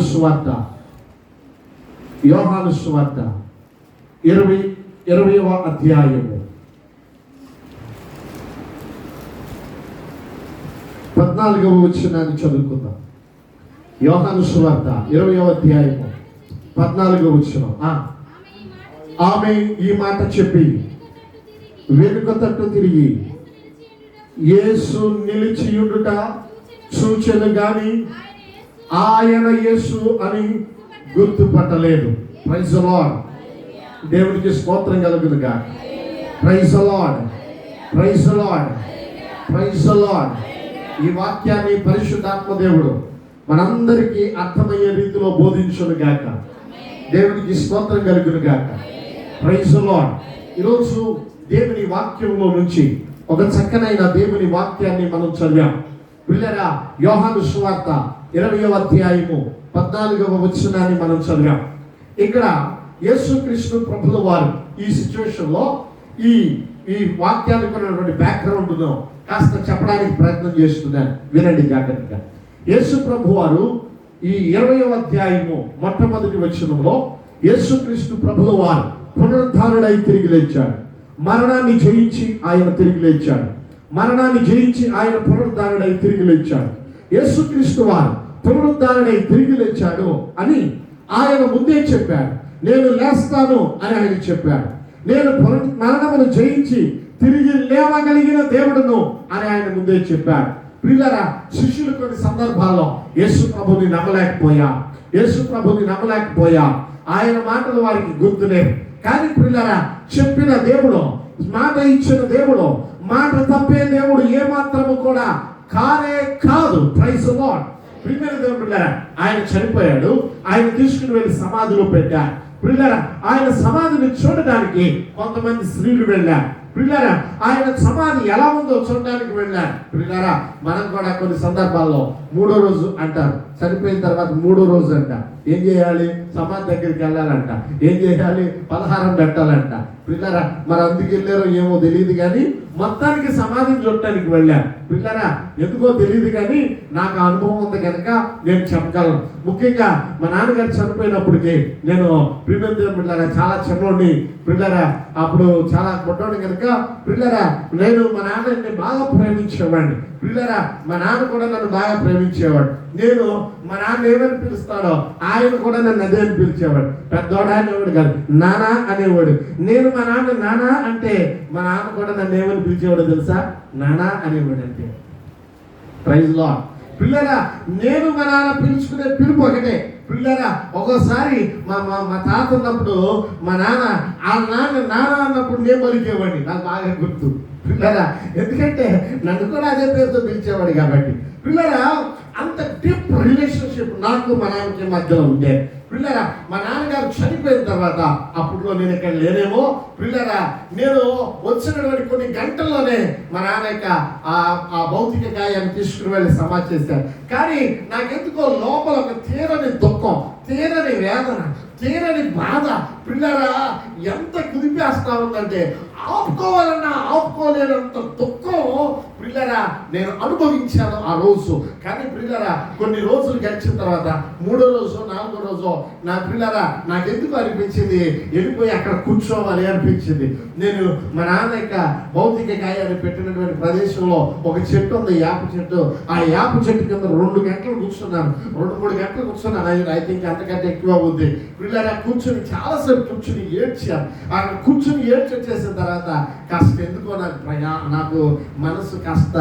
సువార్త, యోహాను సువార్త 20వ అధ్యాయము 14వ వచనాన్ని చదువుకుందాం. యోహాను సువార్త 20వ అధ్యాయము 14వ వచనం. ఆమె ఈ మాట చెప్పి వెనుక తట్టు తిరిగి యేసు నిలిచియుండుట చూచెను గాని ఆయన యేసు అని గుర్తుపట్టలేదు. Praise the lord. దేవునికి స్తోత్రం కలుగును గాక. Praise the lord, praise the lord, praise the lord. ఈ వాక్యాన్ని పరిశుద్ధాత్మ దేవుడు మనందరికీ అర్థమయ్యే రీతిలో బోధించును గాక. దేవునికి స్తోత్రం కలుగును గాక. Praise the lord. ఈరోజు దేవుని వాక్యంలో నుంచి ఒక చక్కనైన దేవుని వాక్యాన్ని మనం చదివాం. పిల్లరా, యోహాను సువార్త 20వ అధ్యాయము 14వ వచనాన్ని మనం చదివాం. ఇక్కడ యేసుక్రీస్తు ప్రభుల వారు ఈ సిచ్యువేషన్ లో ఈ వాక్యానికి ఉన్నటువంటి బ్యాక్గ్రౌండ్ కాస్త చెప్పడానికి ప్రయత్నం చేస్తున్నాను, వినండి జాగ్రత్తగా. యేసు ప్రభు వారు ఈ 20వ అధ్యాయము మొట్టమొదటి వచనంలో యేసుక్రీస్తు ప్రభుల వారు పునరుద్ధారుడై తిరిగి లేచాడు. మరణాన్ని జయించి ఆయన తిరిగి లేచాడు. మరణాన్ని జయించి ఆయన పునరుద్ధారుడై తిరిగి లేచాడు. యేసుక్రీస్తు వారు పునరుద్ధారుడై తిరిగి లేచాడు అని ఆయన ముందే చెప్పాడు. నేను లేస్తాను అని ఆయన చెప్పాడు. నేను మరణమును జయించి తిరిగి లేవగలిగిన దేవుడును అని ఆయన ముందే చెప్పాడు. ప్రియులారా, శిష్యులు కొన్ని సందర్భాల్లో యేసు ప్రభుని నమ్మలేకపోయా. ఆయన మాటలు వారికి గుర్తులేవు. కానీ ప్రియులారా, చెప్పిన దేవుడు, మాట ఇచ్చిన దేవుడు, మాట తప్పే దేవుడు ఏమాత్రము కూడా కాదు. Praise the lord. ప్రియమైన దేవుడులారా, ఆయన చనిపోయాడు. ఆయన తీసుకుని వెళ్ళి సమాధిలో పెట్టారు. ప్రియులారా, ఆయన సమాధిని చూడడానికి కొంతమంది స్త్రీలు వెళ్ళారు. ప్రియులారా, ఆయన సమాధి ఎలా ఉందో చూడడానికి వెళ్ళారు. ప్రియులారా, మనం కూడా కొన్ని సందర్భాల్లో 3వ రోజు అంటారు, చనిపోయిన తర్వాత 3వ రోజు అంట. ఏం చేయాలి? సమాధి దగ్గరికి వెళ్ళాలంట. ఏం చేయాలి? పలహారం పెట్టాలంట. పిల్లరా, మరి అందుకు వెళ్ళారో ఏమో తెలియదు కానీ మొత్తానికి సమాధిని చూడటానికి వెళ్ళారు. పిల్లరా, ఎందుకో తెలియదు కానీ నాకు అనుభవం ఉంది కనుక నేను చెప్పగలను. ముఖ్యంగా మా నాన్నగారు చనిపోయినప్పటికీ నేను పిల్లరా చాలా చిన్నోడిని. పిల్లరా, అప్పుడు చాలా కొట్టోడు కనుక పిల్లరా నేను మా నాన్నని బాగా ప్రేమించేవాడిని. పిల్లరా, మా నాన్న కూడా నన్ను బాగా ప్రేమించేవాడు. నేను మా నాన్న ఏమని పిలుస్తాడో ఆయన కూడా నన్ను అదే అని పిలిచేవాడు. పెద్దోడా అనేవాడు కాదు, నానా అనేవాడు. నేను మా నాన్న నానా అంటే మా నాన్న కూడా నన్ను ఏమని పిలిచేవాడు తెలుసా? నానా అనేవాడు. అంటే ప్రైజ్ లార్డ్. పిల్లరా, నేను మా నాన్న పిలుచుకునే పిలుపు ఒకటే. పిల్లరా, ఒక్కోసారి మా తాత ఉన్నప్పుడు మా నాన్న నాన్న అన్నప్పుడు నేను పలికేవాడిని. నాకు బాగా గుర్తు. పిల్లరా, ఎందుకంటే నన్ను కూడా అదే పేరుతో పిలిచేవాడు కాబట్టి. పిల్లరా, అంత డీప్ రిలేషన్షిప్ నాకు మా నాన్నకి మధ్యలో ఉండే. పిల్లరా, మా నాన్నగారు చనిపోయిన తర్వాత అప్పుడు నేను ఇక్కడ లేనేమో. పిల్లరా, నేను వచ్చినటువంటి కొన్ని గంటల్లోనే మా నాన్న యొక్క ఆ భౌతిక గాయాన్ని తీసుకుని వెళ్ళి సమాధి చేశారు. కానీ నాకెందుకో లోపల ఒక తీరని దుఃఖం, తీరని వేదన, తీరని బాధ. పిల్లరా, ఎంత కుదిపేస్తా ఉందంటే ఆపుకోవాలన్నా ఆపుకోలేనంత దుఃఖం పిల్లరా నేను అనుభవించాను ఆ రోజు. కానీ పిల్లరా, కొన్ని రోజులు గడిచిన తర్వాత 3వ రోజు 4వ రోజు నా పిల్లరా నాకెందుకు అనిపించింది, వెళ్ళిపోయి అక్కడ కూర్చోవాలి అనిపించింది. నేను మా నాన్న యొక్క భౌతిక గాయాన్ని పెట్టినటువంటి ప్రదేశంలో ఒక చెట్టు ఉంది, యాప చెట్టు. ఆ యాప చెట్టు కింద 2 గంటలు కూర్చున్నాను. 2-3 గంటలు కూర్చున్నాను. ఐ థింక్ అంతకంటే ఎక్కువ అవుద్ది. పిల్లరా, కూర్చొని చాలాసేపు కూర్చుని ఏడ్చాను. అక్కడ కూర్చుని ఏడ్చి వచ్చేసిన తర్వాత కాస్త ఎందుకో నాకు మనసు కాస్త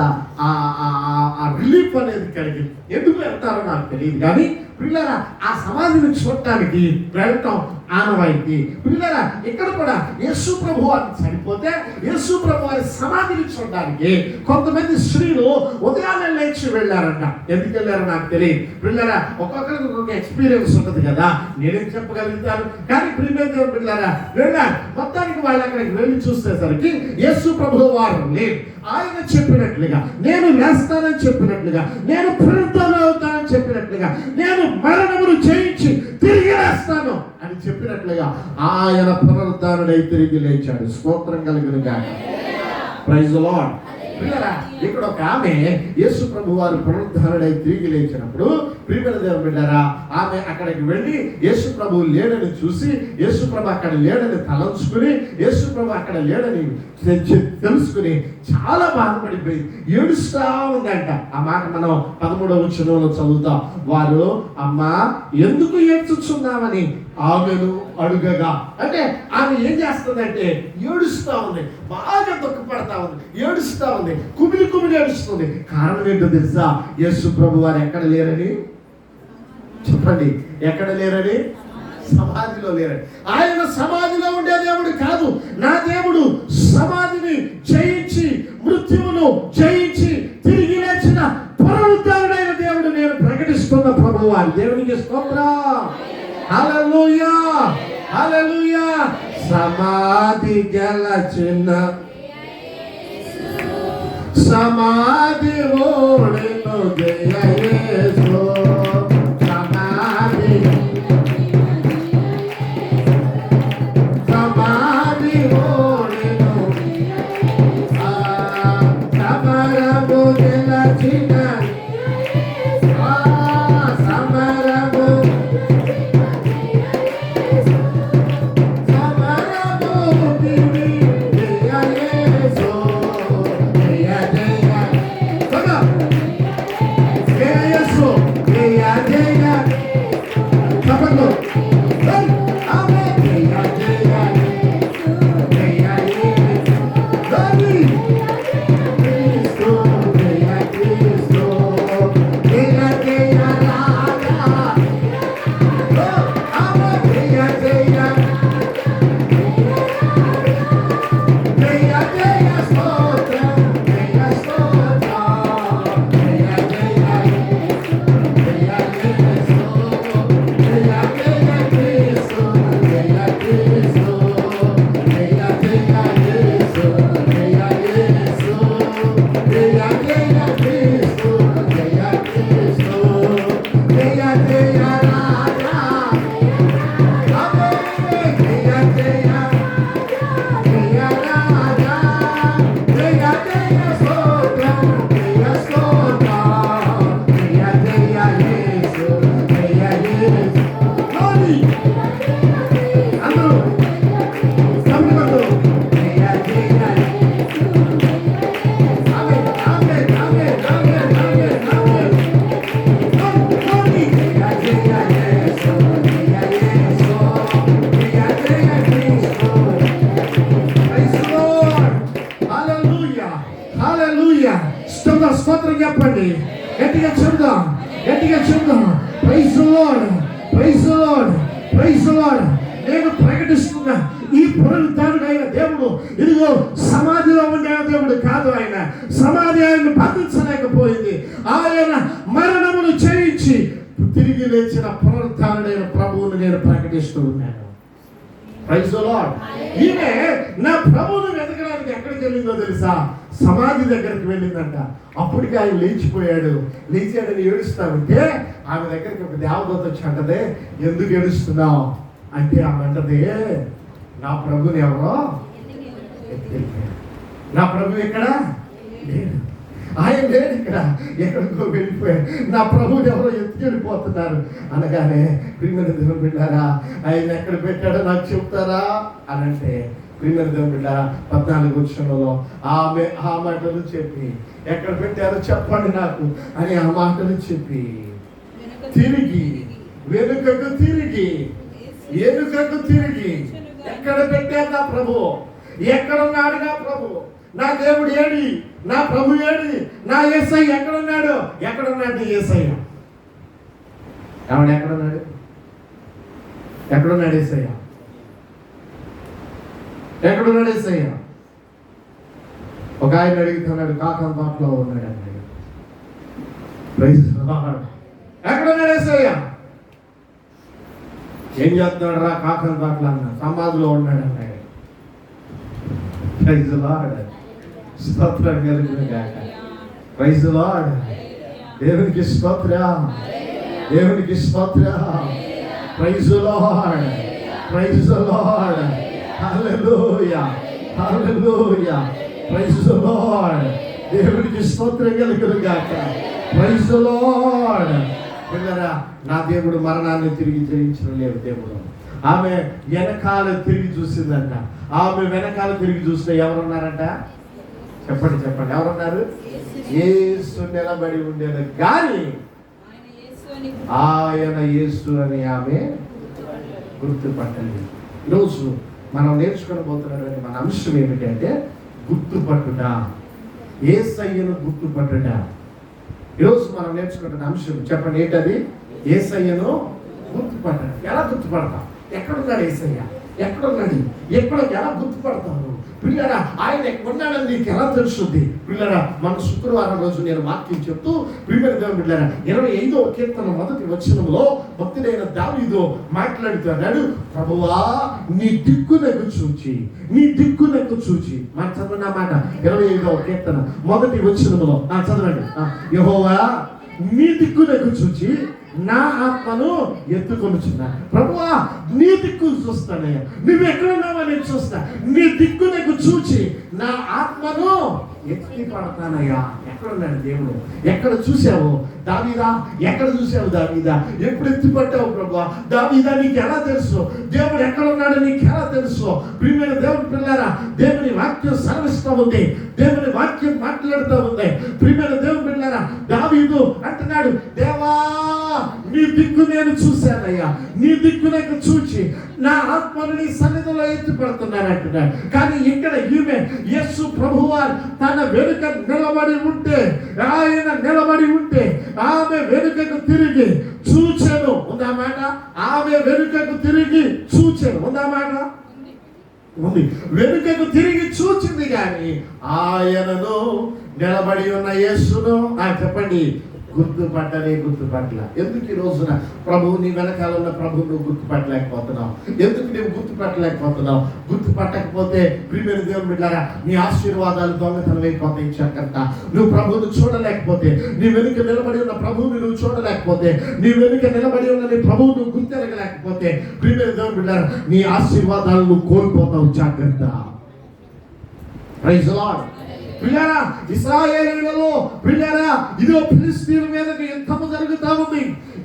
ఆ రిలీఫ్ అనేది కలిగింది. ఎందుకు వెళ్తారో నాకు తెలియదు కానీ పిల్లరా, ఆ సమాధిని చూడటానికి వెళ్ళటం ఆనవాయితీ. పిల్లరా, ఇక్కడ కూడా యేసు ప్రభు వారిని చనిపోతే యేసు ప్రభు వారి సమాధిని చూడడానికి కొంతమంది స్త్రీలు ఉదయాన్నే లేచి వెళ్ళారంట. ఎందుకు వెళ్ళారో నాకు తెలియదు. పిల్లరా, ఒక్కొక్కరికి ఒక ఎక్స్పీరియన్స్ ఉంటుంది కదా, నేనేం చెప్పగలుగుతాను. కానీ పిల్లరా వెళ్ళారు. మొత్తానికి వాళ్ళు అక్కడికి వెళ్ళి చూసేసరికి యేసు ప్రభు వారు లేరు. ఆయన చెప్పినట్లుగా, నేను లేస్తానని చెప్పినట్లుగా, నేను పునరుద్ధరణ అవుతానని చెప్పినట్లుగా, నేను మరణమును జయించి తిరిగి లేస్తాను అని చెప్పినట్లుగా ఆయన పునరుద్ధరణై తిరిగి లేచాడు. స్తోత్రం కలుగును గాక. Praise the lord. పిల్లరా, ఇక్కడ ఒక ఆమె యేసు ప్రభు వారు పునరుద్ధరణై తిరిగి లేచినప్పుడు, ప్రియమైన దేవుని బిడ్డలారా, ఆమె అక్కడికి వెళ్ళి యేసు ప్రభు లేడని చూసి, యేసు ప్రభు అక్కడ లేడని తలంచుకుని, యేసు ప్రభు అక్కడ లేడని తెలుసుకుని చాలా బాధపడిపోయి ఏడుస్తా ఉందంట. ఆ మాట మనం 13వ వచనంలో చదువుతాం. వారు, అమ్మా ఎందుకు ఏడ్చుచున్నామని ఆమెను అడుగగా, అంటే ఆమె ఏం చేస్తుందంటే ఏడుస్తా ఉంది, బాగా దుఃఖపడతా ఉంది, ఏడుస్తా ఉంది, కుమిలి కుమిలి ఏడుస్తుంది. కారణం ఏంటో తెలుసా? యేసు ప్రభు వారు ఎక్కడ లేరని చెప్పండి. ఎక్కడ లేరని? సమాధిలో లేరని. ఆయన సమాధిలో ఉండే దేవుడు కాదు. నా దేవుడు సమాధిని జయించి, మృత్యువును జయించి తిరిగి లేచిన పునరుద్ధరణైన దేవుడు నేను ప్రకటిస్తున్న ప్రభువు. దేవునికి స్తోత్రం. హల్లెలూయా, హల్లెలూయా. సమాధి గెలచిన, సమాధి ఓడిన జయ యేసు. సమాధి ఓడిన సమరము గెలచిన, సమరము స్తోత్రం చెప్పండి. గట్టిగా చెప్దాం, గట్టిగా చెప్దాం. Praise the lord, praise the lord, praise the lord. నేను ప్రకటిస్తున్నా, ఈ పునరుద్ధరణైన దేవుడు ఇదిగో సమాధిలో ఉండే దేవుడు కాదు. ఆయన సమాధి ఆయన్ని బంధించలేకపోయింది. ఆయన మరణమును జయించి తిరిగి లేచిన పునరుద్ధరణైన ప్రభువును నేను ప్రకటిస్తూ ఉన్నాను. Praise the lord. ఈమె నా ప్రభువును వెతకడానికి ఎక్కడికి వెళ్ళిందో తెలుసా? సమాధి దగ్గరికి వెళ్ళిందంట. అప్పటికి ఆయన లేచిపోయాడు. లేచాడని ఏడుస్తా ఉంటే ఆమె దగ్గరికి ఒక దేవదూత వచ్చి అంటదే, ఎందుకు ఏడుస్తున్నావు అంటే ఆమె అంటది, నా ప్రభుని ఎవరో ఎత్తుకెళ్ళిపోయాడు. నా ప్రభు ఎక్కడ లేడు, ఆయన లేడు, ఇక్కడ ఎక్కడికో వెళ్ళిపోయాడు. నా ప్రభుని ఎవరో ఎత్తుకెళ్ళిపోతున్నారు అనగానే, ప్రియమైన దేవుని బిడ్డారా, ఆయన ఎక్కడ పెట్టాడో నాకు చెప్తారా అని అంటే, ప్రియమైన దేవుని బిడ్డారా 14వ వచనంలో ఆమె ఆ మాటలు చెప్పి, ఎక్కడ పెట్టారో చెప్పండి నాకు అని ఆ మాటలు చెప్పి తిరిగి వెనుకకు తిరిగి ఎక్కడ పెట్టారు నా ప్రభు, ఎక్కడున్నాడు నా ప్రభు, నా దేవుడు ఏడి, నా ప్రభు ఏడి, నా యేసయ్య ఎక్కడున్నాడు, ఎక్కడున్నాడు యేసయ్య, ఆవిడ ఎక్కడున్నాడు, ఎక్కడున్నాడు యేసయ్య, ఎక్కడున్నాడు యేసయ్య? ఒక ఆయన అడుగుతున్నాడు, కాకం పాటలో ఉన్నాడు అన్నాడు. ఎక్కడున్నాడు యేసయ్య? ఏం చేస్తున్నాడు రా కాకం పాటలు అన్నా, సమాధిలో ఉన్నాడు అన్నాడు. ప్రైజ్ ది లార్డ్, స్తోత్రం కలుగును గాక. Praise the lord. దేవునికి స్తోత్రం, దేవునికి స్తోత్రం. Praise the lord, praise the lord. హల్లెలూయా, హల్లెలూయా. ప్రైజ్ ది లార్డ్, దేవునికి స్తోత్రం కలుగును గాక. Praise the lord. పిల్లరా, నా దేవుడు మరణాన్ని తిరిగి జయించిన లేదు దేవుడు. ఆమె వెనకాల తిరిగి చూసిందంట. ఆమె వెనకాల తిరిగి చూస్తే ఎవరున్నారంట? చెప్పండి చెప్పండి, ఎవరున్నారు? యేసు నిలబడి ఉండేది కానీ ఆయన యేసు అని ఆమె గుర్తుపట్టలేదు. ఈరోజు మనం నేర్చుకొని పోతున్నటువంటి మన అంశం ఏమిటంటే గుర్తుపట్టుట. యేసయ్యను గుర్తుపట్టుట. ఈరోజు మనం నేర్చుకుంటున్న అంశం చెప్పండి ఏంటది? యేసయ్యను గుర్తుపట్టడం. ఎలా గుర్తుపడతాం? ఎక్కడున్నాడు యేసయ్య? ఎక్కడున్నాడు? ఎలా గుర్తుపడతాను? పిల్లరా, ఆయన ఎక్కడున్నాడని నీకు ఎలా తెలుస్తుంది? పిల్లరా, మన శుక్రవారం రోజు నేను వాక్యం చెప్తూ పిల్లరా 25వ కీర్తన 1వ వచనంలో భక్తుడైన దావీదు మాట్లాడుతున్నాడు, ప్రభువా నీ దిక్కునకు చూచి మన చదవన్న మాట 25వ కీర్తన 1వ వచనంలో చదవండి. యెహోవా నీ దిక్కునకు చూచి నా ఆత్మను ఎత్తుకొనుచున్నా. ప్రభువా నీ దిక్కు చూస్తానయ్యా, నువ్వు ఎక్కడున్నావో నేను చూస్తా. నీ దిక్కు నాకు చూచి నా ఆత్మను ఎత్తి పడతానయ్యా. ఎక్కడున్నాడు దేవుడు? ఎక్కడ చూసావు దావీదా? ఎక్కడ చూసావు దావీదా? ఎప్పుడు ఎత్తి పట్టావు ప్రభువా? దావీదా నీకు ఎలా తెలుసు? దేవుడు ఎక్కడున్నాడో నీకు ఎలా తెలుసు? ప్రియమైన దేవుని పిల్లారా, దేవుని వాక్యం సర్విస్తూ ఉంది, దేవుని వాక్యం మాట్లాడుతూ ఉంది. ప్రియమైన దేవుని పిల్లారా, దావీదు అంటున్నాడు, దేవా నీ దిక్కు నేను చూశానయ్యా, నీ దిక్కు నాకు చూచి నా ఆత్మను నీ సన్నిధిలో ఎత్తి పడుతున్నాను అంటున్నాడు. కానీ ఇక్కడ ఈమె యేసు ప్రభువారు తన వెనుక నిలబడి ఉంటే, ఆయన నిలబడి ఉంటే ఆమె వెనుకకు తిరిగి చూచెను ఉందా మాట? ఆమె వెనుకకు తిరిగి చూచెను ఉందా మాట? ఉంది. వెనుకకు తిరిగి చూచింది కానీ ఆయనను నిలబడి ఉన్న యేసును చెప్పండి గుర్తుపట్టలే. ఎందుకు ఈ రోజున ప్రభు నీ వెనకాల ఉన్న ప్రభు నువ్వు గుర్తుపట్టలేకపోతున్నావు? ఎందుకు నువ్వు గుర్తుపట్టలేకపోతున్నావు? గుర్తుపట్టకపోతే ప్రియమైన దేవుని బిడ్డలారా, నీ ఆశీర్వాదాలు దొంగతనం అయిపోతాయి. చక్కట నువ్వు ప్రభువును చూడలేకపోతే, నీ వెనుక నిలబడి ఉన్న ప్రభువుని నువ్వు చూడలేకపోతే, నీ వెనుక నిలబడి ఉన్న నీ ప్రభువు నువ్వు గుర్తెరగలేకపోతే, ప్రియమైన దేవుని బిడ్డలారా, నీ ఆశీర్వాదాలు నువ్వు కోల్పోతావు. జాగ్రత్త. Praise the lord. పిల్లరా, ఇశ్రాయేలీయులలో పిల్లరా, ఇదిగో ఫిలిష్తీయుల మీదకి యుద్ధము జరుగుతా ఉంది.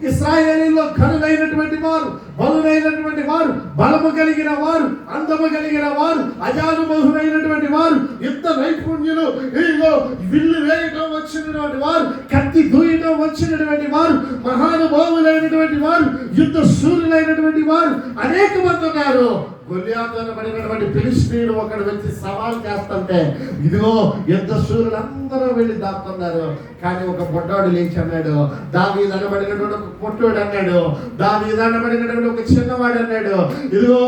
ఇశ్రాయేలీయుల్లో ఘనులైనటువంటి వారు, బలులైనటువంటి వారు, బలము కలిగిన వారు, అందము కలిగిన వారు, అజానుబహులైనటువంటి వారు, యుద్ధ నైపుణ్యులు, ఇదిగో విల్లు వేయటం వచ్చినటువంటి వారు, కత్తి దూయటం వచ్చినటువంటి వారు, మహానుభావులైనటువంటి వారు, యుద్ధ శూరులైనటువంటి వారు అనేక మంది ఉన్నారు. గొల్లియాతు అనబడినటువంటి ఫిలిష్తీయుడు ఒకడు వచ్చి సవాల్ చేస్తుంటే ఇదిగో యుద్ధ శూరులందరూ వెళ్ళి దాక్కున్నారు. కానీ ఒక పొట్టోడు లేచి అన్నాడు, దావీదు అనబడినటువంటి ఒక పొట్టోడు అన్నాడు, దావీదు అనబడినటువంటి ఒక చిన్నవాడు అన్నాడు, ఇదిగో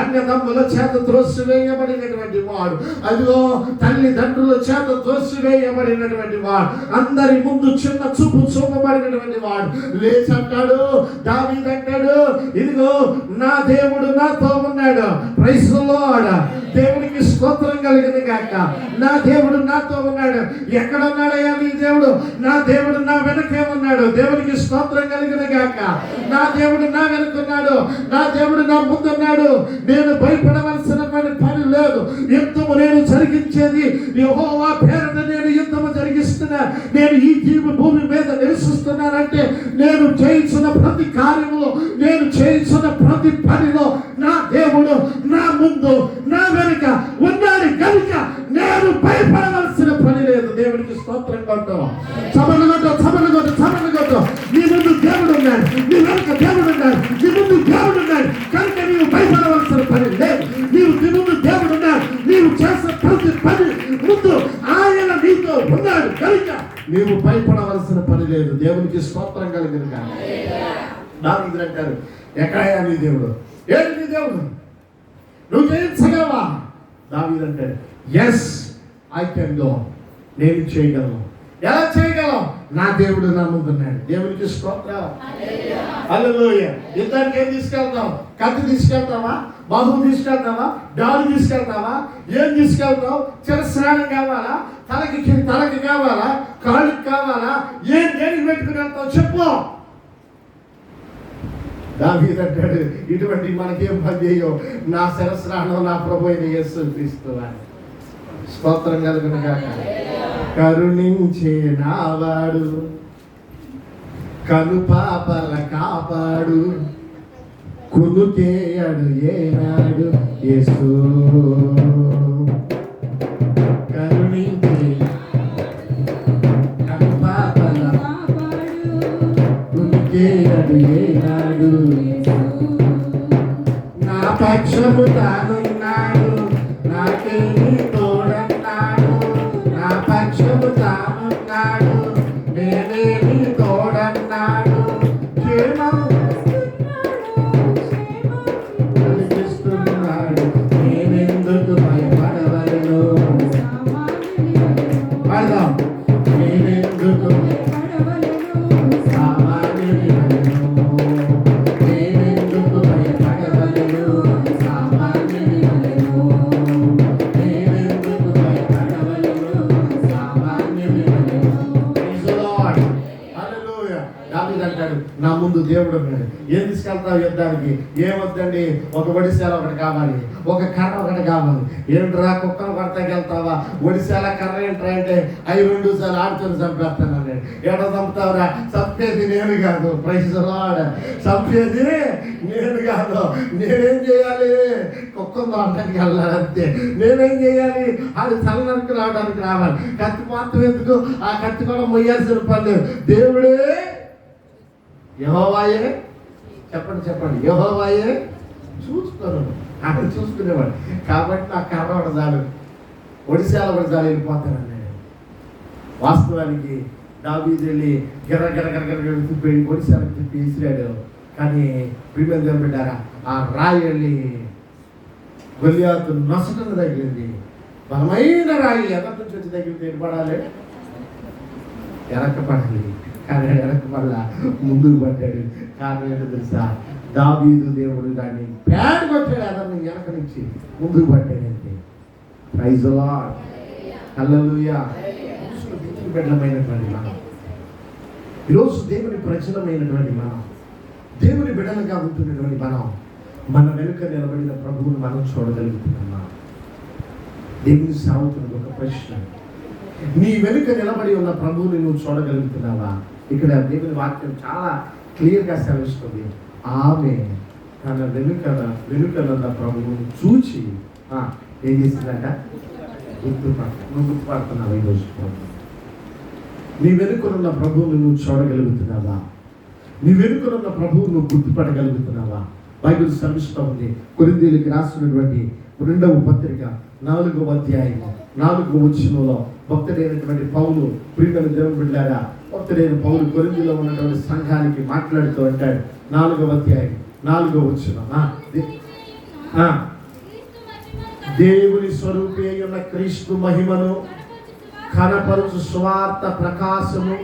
అన్యతమ్ముల చేత త్రోసివేయబడినటువంటి వాడు, అదిగో తల్లిదండ్రుల చేత త్రోసివేయబడినటువంటి వాడు, అందరి ముందు చిన్న చూపు చూపబడినటువంటి వాడు లేచి అంటాడు, దావీదు అంటాడు, ఇదిగో నా దేవుడు నాతో ఉన్నాడు. Praise the lord. దేవునికి స్తోత్రం కలిగింది గాక. నా దేవుడు నాతో ఉన్నాడు. ఎక్కడ ఉన్నాడయ్యా నీ దేవుడు? నా దేవుడు నా వెనకే ఉన్నాడు. దేవునికి స్తోత్రం కలిగింది గాక. నా దేవుడు నా వెనుకున్నాడు. నా దేవుడు నా ముందున్నాడు. నేను భయపడవలసినటువంటి పని లేదు. యుద్ధము నేను జరిగించేది యెహోవా పేరున నేను యుద్ధము జరిగిస్తున్నా. నేను ఈ భూమి మీద నివసిస్తున్నానంటే నేను చేయించిన ప్రతి కార్యములో, నేను చేయించిన ప్రతి పనిలో నా దేవుడు నా ముందు నా వెనుక ఉన్నాడు కనుక నేను భయపడవలసిన పని లేదు. దేవునికి స్తోత్రం కొట్టు. చమలు కొట్టు. నీ ముందు దేవుడు ఉన్నాడు, నీ వెనుక దేవుడు ఉన్నాడు, నీ ముందు దేవుడు ఉన్నాడు కనుక నీవు భయపడవలసిన పని లేదు. నీ ముందు దేవుడు ఉన్నాడు, నీవు చేసిన ప్రతి పని ముందు ఆయన నీతో ఉన్నాడు కనుక నీవు భయపడవలసిన పని లేదు. దేవునికి స్తోత్రం కలిగింది. కానీ దావీదు అంటారు, ఎక్కడయ్యా నీ దేవుడు? ఏంటి నీ దేవుడు? నువ్వు జయించగలవా? దావీదు అంటాడు, ఎస్ ఐ కెన్ గో. నేను చేయగలను. ఎలా చేయగలం? నా దేవుడు నా ముందున్నాడు. దేవునికి స్తోత్రం. హల్లెలూయా. యుద్ధానికి ఏం తీసుకెళ్తావు? కత్తి తీసుకెళ్తావా? బాహు తీసుకెళ్తావా? డాలు తీసుకెళ్తావా? ఏం తీసుకెళ్తావు? చిరస్నానం కావాలా? తలకి కావాలా? కాళ్ళకి కావాలా? ఏం దేనికి పెట్టుకుని వెళ్తావు చెప్పు. దావీదు అంటాడు, ఇటువంటి మనకేం పని చేయో, నా శిరస్నానం నా ప్రభు అయిన యేసు క్రీస్తు. స్తోత్రం కలుగును గాక. కరుణించే నావాడు, కనుపాపల కాపాడు, కునుకేయడు ఏనాడు యేసు. కరుణించే కనుపాపల కునుకేయడు ఏనాడు, నా పక్షము తానున్నాడు, నాకేమీ తోడన్నాడు. నా పక్షము తానున్నాడు, నేనేమీ తోడన్నాడు. క్షేమం కనిపిస్తున్నాడు, నేనెందుకు భయపడవలను. పడదాం. నేనెందుకు అంటాడు, నా ముందు దేవుడు ఉన్నాడు. ఏం తీసుకెళ్తావు యుద్ధానికి? ఏమొద్దండి, ఒక ఒడిశాల ఒకటి కావాలి, ఒక కర్ర ఒకటి కావాలి. ఏంట్రా కుక్కను కొడతాకి వెళ్తావా? ఒడిశాల కర్ర ఏంట్రా అంటే అవి 2 సార్లు ఆడుకొని చంపేస్తాను అన్నాడు. ఎడ చంపుతావురా? చంపేది నేను కాదు, ప్రైజ్ లార్డ్, చంపేది నేను కాదు. నేనేం చేయాలి? కుక్కను రావడానికి వెళ్ళాలి అంతే. నేనేం చేయాలి? అది చల్లడానికి రావడానికి రావాలి. కత్తి మాత్రం ఎందుకు? ఆ కత్తి కూడా మొయ్యాల్సిన పని లేదు. దేవుడే యెహోవాయే, చెప్పండి చెప్పండి, యెహోవాయే చూసుకోను. అక్కడ చూసుకునేవాడు. కాబట్టి నాకు కర్ర చాలు, ఒడిశాల కూడా చాలు, వెళ్ళిపోతానన్నాడు. వాస్తవానికి దావీదు వెళ్ళి గిర్ర తిప్పి ఒడిశాలకు తిప్పి విసిరాడు. కానీ ప్రియమైన పెట్టారా, ఆ రాయి వెళ్ళి గొల్లియాతు నొసటను తగిలింది. బలమైన రాయి ఎక్కడి నుంచి వచ్చి తగిలితే పడాలి, వెనకపడాలి. కానీ వెనకపడలా, ముందుకు పడ్డాడు. కారణం ఏంటో తెలుసా? దావీదు దేవుడు దాన్ని ప్యాడ్ కొట్టాడు, అతన్ని వెనక నుంచి ముందుకు పడ్డాడంటే. ప్రైజ్ ది లార్డ్, హల్లెలూయా. బిడ్డలమైనటువంటి మనం, ఈరోజు దేవుని ప్రజలమైనటువంటి మనం, దేవుని బిడ్డలుగా ఉంటున్నటువంటి మనం, మన వెనుక నిలబడిన ప్రభువుని మనం చూడగలుగుతున్నామా? దేవుని సాగుతున్న ఒక ప్రశ్న. నీ వెనుక నిలబడి ఉన్న ప్రభువుని నువ్వు చూడగలుగుతున్నావా? ఇక్కడ దేవుని వాక్యం చాలా క్లియర్గా సెలవిస్తుంది. ఆమె తన వెనుకనున్న ప్రభువుని చూచి ఏం చేసిందంట? నువ్వు గుర్తుపడుతున్నావా? ఈరోజు నీ వెనుకనున్న ప్రభువుని నువ్వు చూడగలుగుతున్నావా? నీ వెనుకనున్న ప్రభువు నువ్వు గుర్తుపడగలుగుతున్నావా? బైబిల్ సెలవిస్తూ ఉంది. కొరింథీయులకు రాసినటువంటి 2వ పత్రిక 4వ అధ్యాయం 4వ వచనంలో భక్తుడైనటువంటి పౌలు, ప్రియమైన దేవుని బిడ్డలారా, భక్తుడైన పౌలు కొరింథీలో ఉన్నటువంటి సంఘానికి మాట్లాడుతూ అంటాడు. 4వ అధ్యాయం 4వ వచనం, దేవుని స్వరూపి అయిన క్రీస్తు మహిమను కనపరుచు స్వార్థ ప్రకాశము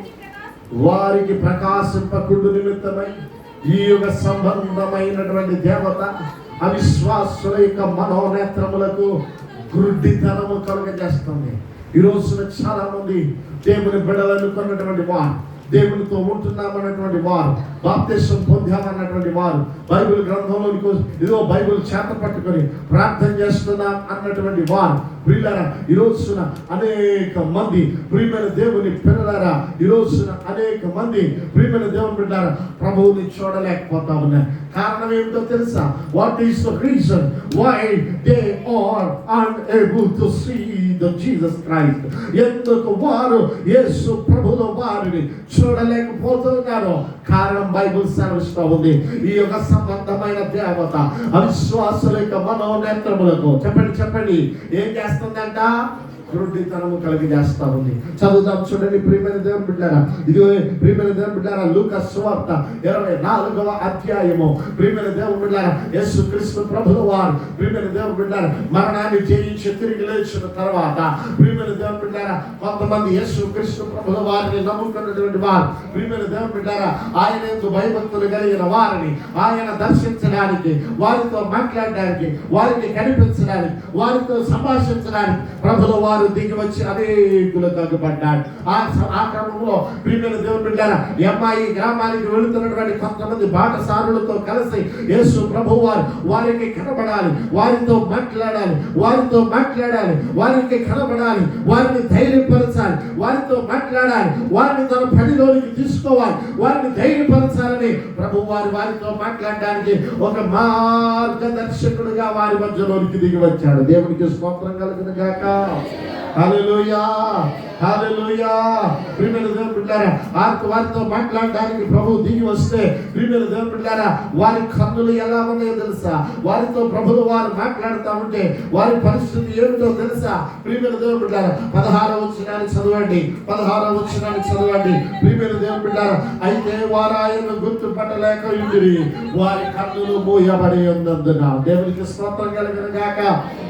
వారికి ప్రకాశింపకుండు నిమిత్తమై ఈ యుగ సంబంధమైనటువంటి దేవత అవిశ్వాసుల యొక్క మనోనేత్రములకు గుడ్డితనము కలుగజేస్తుంది. ఈ రోజున చాలా మంది దేవుని బిడ్డలు అనుకున్నటువంటి వారు, దేవునితో ఉంటున్నామన్నటువంటి వారు, బాప్తిసం పొందామన్నటువంటి వారు, బైబిల్ గ్రంథంలోనికి ఇదిగో బైబిల్ చేత పట్టుకొని ప్రార్థన చేస్తున్నాం అన్నటువంటి వారు, ప్రియులారా, ఈ రోజున అనేక మంది ప్రియమైన దేవుని పిల్లలారా, ఈ రోజున అనేక మంది ప్రియమైన దేవుని బిడ్డలారా ప్రభువుని చూడలేకపోతా ఉన్నారు. కారణం ఏమిటో తెలుసా? What is the reason why they are unable to see the Jesus Christ? ఎందుకు వారు యేసు ప్రభువుల వారిని చూడలేకపోతున్నారు? కారణం బైబిల్ సెలవిస్తూ ఉంది. ఈ యొక్క సంబంధమైన దేవత అవిశ్వాసుల యొక్క మనోనేత్రములకు చెప్పండి ఏం చేస్తుందంట? గుడ్డితనము కలిగి చేస్తా ఉంది. చదువుదాం చూడండి ప్రియమైన దేవుని బిడ్డలారా. ఇది ప్రియమైన దేవుని బిడ్డలారా, లూకా సువార్త 24వ అధ్యాయము. ప్రియమైన దేవుని బిడ్డలారా, యేసు క్రీస్తు ప్రభువు వారు ప్రియమైన దేవుని బిడ్డలారా మరణాన్ని జయించి తిరిగి లేచిన తర్వాత ప్రియమైన దేవుని బిడ్డలారా కొంతమంది యేసు క్రీస్తు ప్రభువు వారిని నమ్ముకున్నటువంటి వారు ప్రియమైన దేవుని బిడ్డలారా ఆయన యందు భయభక్తులు కలిగిన వారిని ఆయన దర్శించడానికి, వారితో మాట్లాడడానికి, వారిని కనిపించడానికి, వారితో సంభాషించడానికి ప్రభువు వారు వారు దిగి వచ్చి అనేకులు తగ్గుపడ్డాడు. ఆ క్రమంలో ప్రియమైన దేవుని బిడ్డలారా, ఈ అమ్మాయి గ్రామానికి వెళుతున్నటువంటి కొంతమంది బాటసారులతో కలిసి యేసు ప్రభువు వారికి కనబడాలి, వారితో మాట్లాడాలి, వారికి కనబడాలి, వారిని ధైర్యపరచాలి, వారితో మాట్లాడాలి, వారిని తన పనిలోనికి తీసుకోవాలి, వారిని ధైర్యపరచాలని ప్రభువు వారితో మాట్లాడడానికి ఒక మార్గదర్శకుడుగా వారి మధ్యలోనికి దిగి వచ్చాడు. దేవునికి స్తోత్రం కలుగును గాక. హల్లెలూయా, హల్లెలూయా. ప్రియమైన దేవుని బిడ్డలారా, వారితో మాట్లాడడానికి ప్రభువు దిగి వస్తే ప్రియమైన దేవుని బిడ్డలారా, వారి కన్నులు ఎలా ఉన్నాయో తెలుసా? వారితో ప్రభువు వారు మాట్లాడుతూ ఉంటే వారి పరిస్థితి ఏమిటో తెలుసా? ప్రియమైన దేవుని బిడ్డలారా, 16వ వచనాన్ని చదవండి, 16వ వచనాన్ని చదవండి. ప్రియమైన దేవుని బిడ్డలారా, అయితే వారు ఆయనను గుర్తుపట్టలేక ఉండిరి, వారి కన్నులు మూయబడి ఉన్నందున. దేవునికి స్తోత్రం కలుగును గాక.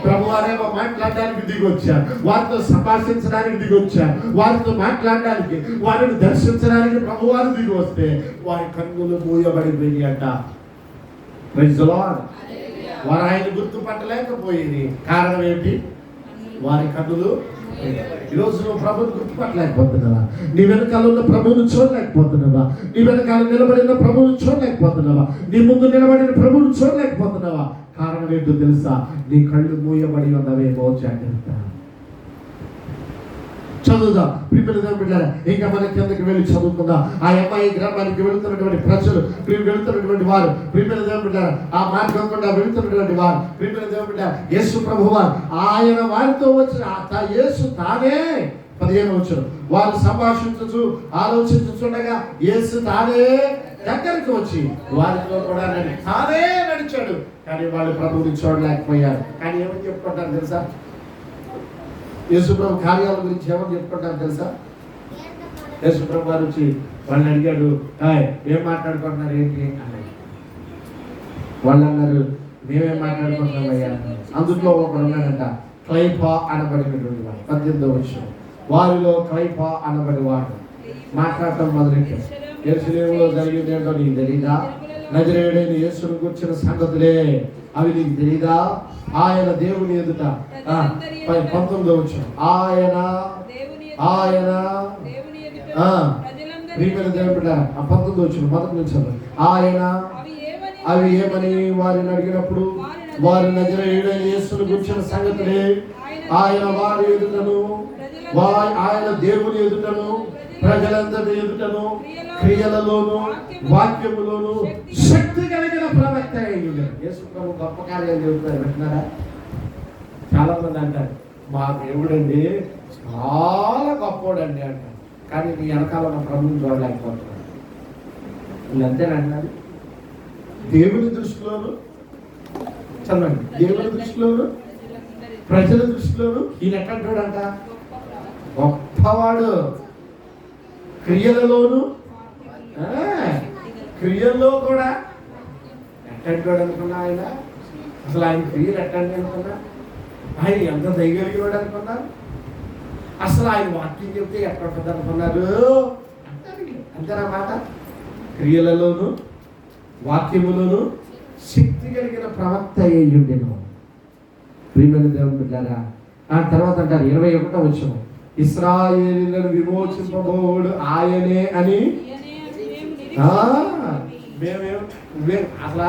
ప్రభువారేమో మాట్లాడడానికి దిగి వచ్చారు, వారితో సంభాషించడానికి దిగి వచ్చారు, వారితో మాట్లాడడానికి, వారిని దర్శించడానికి ప్రభువారు దిగి వస్తే వారి కన్నులు మూయబడిపోయి అంట. Praise the Lord. వారు ఆయన గుర్తుపట్టలేకపోయింది. కారణం ఏంటి? వారి కన్నులు. ఈరోజు నువ్వు ప్రభువుని గుర్తుపట్టలేకపోతున్నావా? నీ వెనకాల ఉన్న ప్రభువును చూడలేకపోతున్నావా? నీ వెనకాల నిలబడిన ప్రభువును చూడలేకపోతున్నావా? నీ ముందు నిలబడిన ప్రభువును చూడలేకపోతున్నావా? కారణం ఏంటో తెలుసా? నీ కళ్ళు మూయబడి ఉన్నవేమో జాగ్రత్త. చదువుదాం ప్రియమైన దేవుని బిడ్డలారా, ఇంకా మన కిందకి వెళ్ళి చదువుకుందాం. ఆ అమ్మాయి గ్రామానికి వెళుతున్నటువంటి ప్రజలు, వెళుతున్నటువంటి వారు, ప్రియమైన దేవుని బిడ్డలారా, ఆ మార్గం గుండా వెళుతున్నటువంటి వారు, ప్రియమైన దేవుని బిడ్డ యేసు ప్రభువు వారు ఆయన వారితో వచ్చిన యేసు తానే 15వ వచనం, వారు సంభాషించు ఆలోచించుండగా యేసు తానే దగ్గరికి వచ్చి వారితో కూడా తానే నడిచాడు. కానీ వాళ్ళు ప్రభువుని చూడలేకపోయారు. కానీ ఏమని చెప్పుకుంటారు తెలుసా? యేసు ప్రభు కార్యాల గురించి ఏమని చెప్పుకుంటారు తెలుసా? యేసు ప్రభు వారు వచ్చి వాళ్ళని అడిగాడు, ఏం మాట్లాడుకుంటున్నారు ఏంటి అన్నాడు. వాళ్ళు అన్నారు, మేమేం మాట్లాడుకుంటున్నామయ్యా. అందులో ఒకడు ఉన్నాడంట, క్లైఫా అనబడినటువంటి వాడు. 18వ వచనం, వారిలో క్లైఫా అనబడి వాడు మాట్లాడటం మొదలెట్టాడు. యెరూషలేములో జరిగింది ఏంటో నీకు తెలీదా? నజరేయుడైన యేసును కూర్చున్న సంగతులే అవి నీకు తెలీదా? ఆయన దేవుని ఎదుట 19వ వచనం, ఆయన ప్రియమైన దేవుని బిడ్డ 19వ వచనం మొదటి నుంచి ఆయన అవి ఏమని వారిని అడిగినప్పుడు వారి నజరేయుడైన యేసును కూర్చున్న సంగతులే ఆయన వారి ఎదుటను ఆయన దేవుని ఎదుటను ప్రజలందరి ఎదుటను క్రియలలోను వాక్యములోను శక్తి కలిగిన ప్రవక్త అయ్యాడు. యేసు ప్రభు గొప్ప కార్యాలు చెబుతారు. వింటున్నారా? చాలా మంది అంటారు, మా దేవుడండి చాలా గొప్పోడండి అంటారు. కానీ నీ వెనకాల ఉన్న ప్రభువుని చూడలేకపోతున్నాడు. వీళ్ళంతేనంటారు. దేవుని దృష్టిలోను చదవండి, దేవుని దృష్టిలోను ప్రజల దృష్టిలోను ఈయన ఎక్కడంటాడంట? గొప్పవాడు. క్రియలలోను, క్రియల్లో కూడా ఎట్టంటాడు అనుకున్నా ఆయన? అసలు ఆయన క్రియలు ఎట్టండి అనుకున్నా? ఆయన ఎంత దయగలిగినాడు అనుకున్నారు? అసలు ఆయన వాక్యం చెప్తే ఎట్టుంటుంది అనుకున్నారు? అంతేనా మాట? క్రియలలోను వాక్యములోను శక్తి కలిగిన ప్రవక్త అయ్యుండెను. ప్రియమైన దేవుని బిడ్డలారా, ఆ తర్వాత అంటారు 21వ వచనం, ఇశ్రాయేలీయులను విమోచింపబోడు ఆయనే అని. అసలు